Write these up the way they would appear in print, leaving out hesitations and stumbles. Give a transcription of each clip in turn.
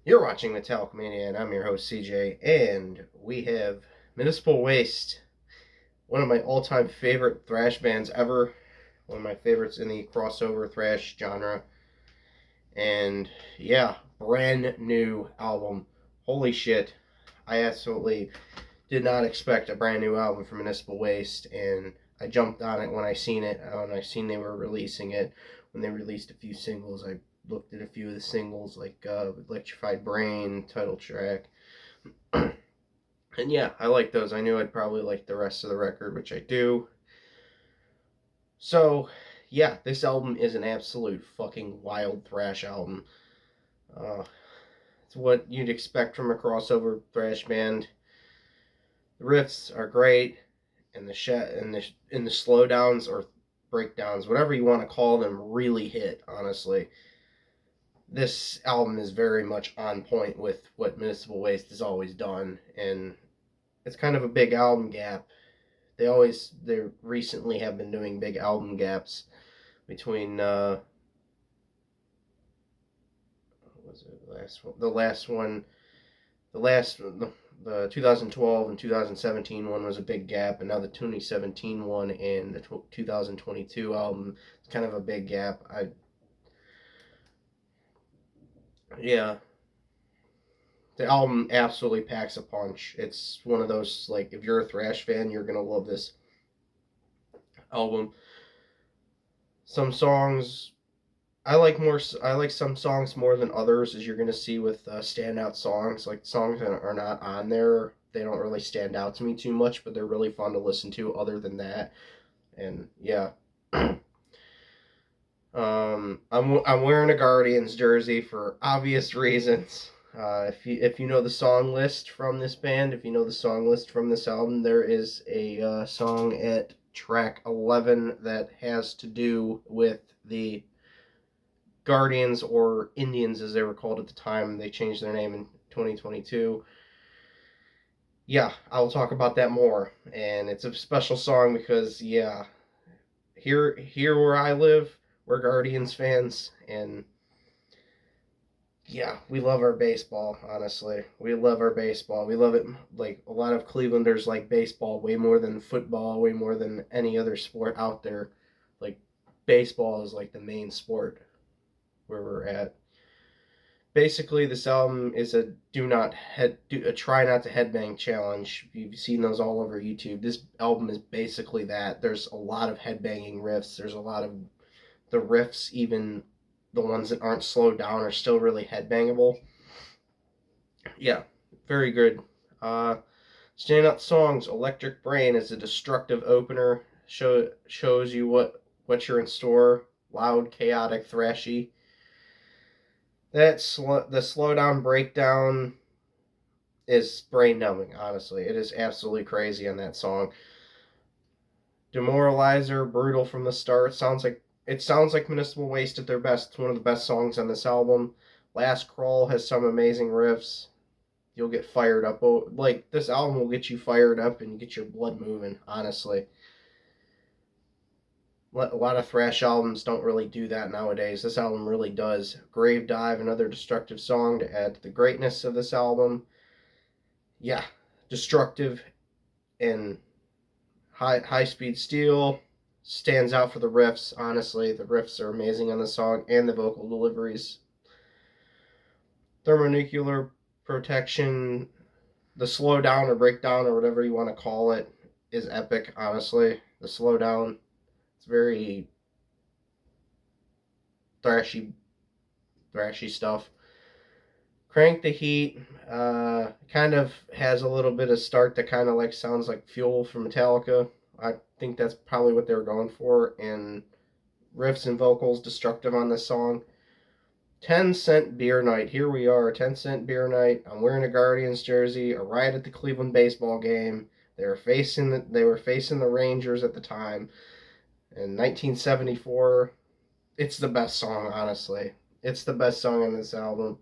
You're watching Metallic Mania, and I'm your host CJ, and we have Municipal Waste, one of my all-time favorite thrash bands ever, one of my favorites in the crossover thrash genre, and yeah, brand new album. Holy shit! I absolutely did not expect a brand new album from Municipal Waste, and I jumped on it when I seen it. When I seen they were releasing it, when they released a few singles, I looked at a few of the singles like Electrified Brain, title track, and yeah, I like those. I knew I'd probably like the rest of the record, which I do. So yeah, this album is an absolute fucking wild thrash album. Uh, it's what you'd expect from a crossover thrash band. The riffs are great, and the slowdowns or breakdowns, whatever you want to call them, really hit. Honestly, this album is very much on point with what Municipal Waste has always done, and it's kind of a big album gap. They recently have been doing big album gaps between what was it the last the 2012 and 2017 one was a big gap, and now the 2017 one and the 2022 album is kind of a big gap. I Yeah, the album absolutely packs a punch. It's one of those, like, if you're a thrash fan, you're gonna love this album. Some songs I like some songs more than others, as you're gonna see with standout songs. Like, songs that are not on there, they don't really stand out to me too much, but they're really fun to listen to. Other than that, and yeah, I'm wearing a Guardians jersey for obvious reasons. If you know the song list from this band, if you know the song list from this album, there is a song at track 11 that has to do with the Guardians, or Indians as they were called at the time. They changed their name in 2022. Yeah, I'll talk about that more. And it's a special song because, yeah, here where I live, we're Guardians fans, and yeah, we love our baseball. Honestly, we love our baseball. We love it. Like, a lot of Clevelanders like baseball way more than football, way more than any other sport out there. Like, baseball is like the main sport where we're at. Basically, this album is a try not to headbang challenge. You've seen those all over YouTube. This album is basically that. There's a lot of headbanging riffs. There's a lot of the riffs, even the ones that aren't slowed down, are still really headbangable. Yeah, very good. Uh, Standout songs. Electric Brain is a destructive opener. Shows you what you're in store. Loud, chaotic, thrashy. The slowdown breakdown is brain numbing. Honestly, it is absolutely crazy on that song. Demoralizer, brutal from the start. Sounds like Municipal Waste at their best. It's one of the best songs on this album. Last Crawl has some amazing riffs. You'll get fired up. Like, this album will get you fired up and get your blood moving. Honestly, a lot of thrash albums don't really do that nowadays. This album really does. Grave Dive, another destructive song to add to the greatness of this album. Yeah, destructive and high speed steel stands out for the riffs. Honestly, the riffs are amazing on the song, and the vocal deliveries. Thermonuclear protection, the slowdown or breakdown or whatever you want to call it, is epic. Honestly, the slowdown, it's very thrashy, thrashy stuff. Crank the Heat kind of has a little bit of start that kind of like sounds like Fuel from Metallica. I think that's probably what they were going for. And riffs and vocals destructive on this song. 10-cent beer night. Here we are, 10-cent beer night. I'm wearing a Guardians jersey. A riot at the Cleveland baseball game. They were facing the Rangers at the time in 1974. It's the best song, honestly. It's the best song on this album.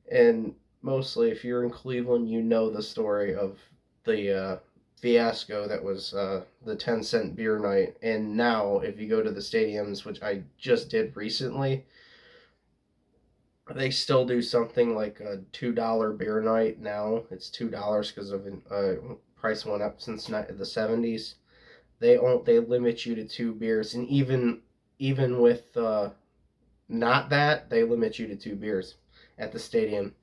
And mostly, if you're in Cleveland, you know the story of the fiasco that was the 10-cent beer night. And now, if you go to the stadiums, which I just did recently, They still do something like a $2 beer night now. It's $2 because of price went up since the 70s. They limit you to two beers, and even with not that, they limit you to two beers at the stadium.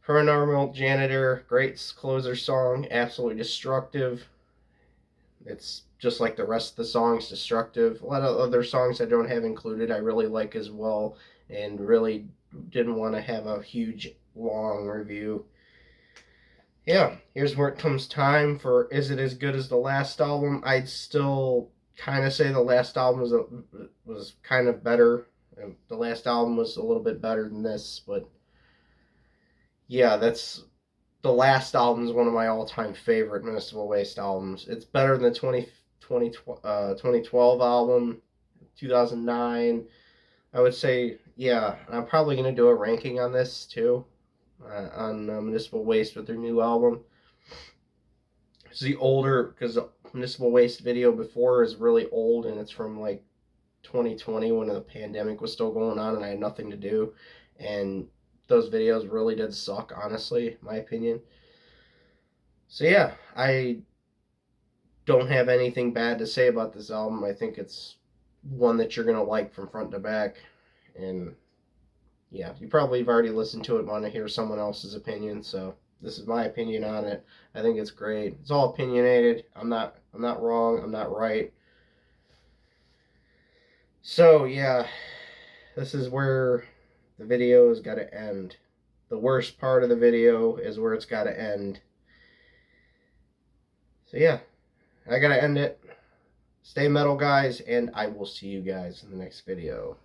Paranormal Janitor, great closer song, absolutely destructive. It's just like the rest of the songs, destructive. A lot of other songs I don't have included I really like as well, and really didn't want to have a huge long review. Yeah, here's where it comes time for is it as good as the last album? I'd still kind of say the last album was kind of better. The last album was a little bit better than this, but yeah, that's the last album is one of my all-time favorite Municipal Waste albums. It's better than the 2012 album, 2009. I would say, yeah, I'm probably going to do a ranking on this too, on Municipal Waste with their new album. It's the older, because the Municipal Waste video before is really old, and it's from like 2020 when the pandemic was still going on and I had nothing to do. And those videos really did suck, honestly, my opinion. So yeah, I don't have anything bad to say about this album. I think it's one that you're gonna like from front to back. And yeah, you probably have already listened to it, want to hear someone else's opinion. So this is my opinion on it. I think it's great. It's all opinionated. I'm not wrong. I'm not right. So yeah, this is where the video has got to end. The worst part of the video is where it's got to end. So yeah, I gotta end it. Stay metal, guys, and I will see you guys in the next video.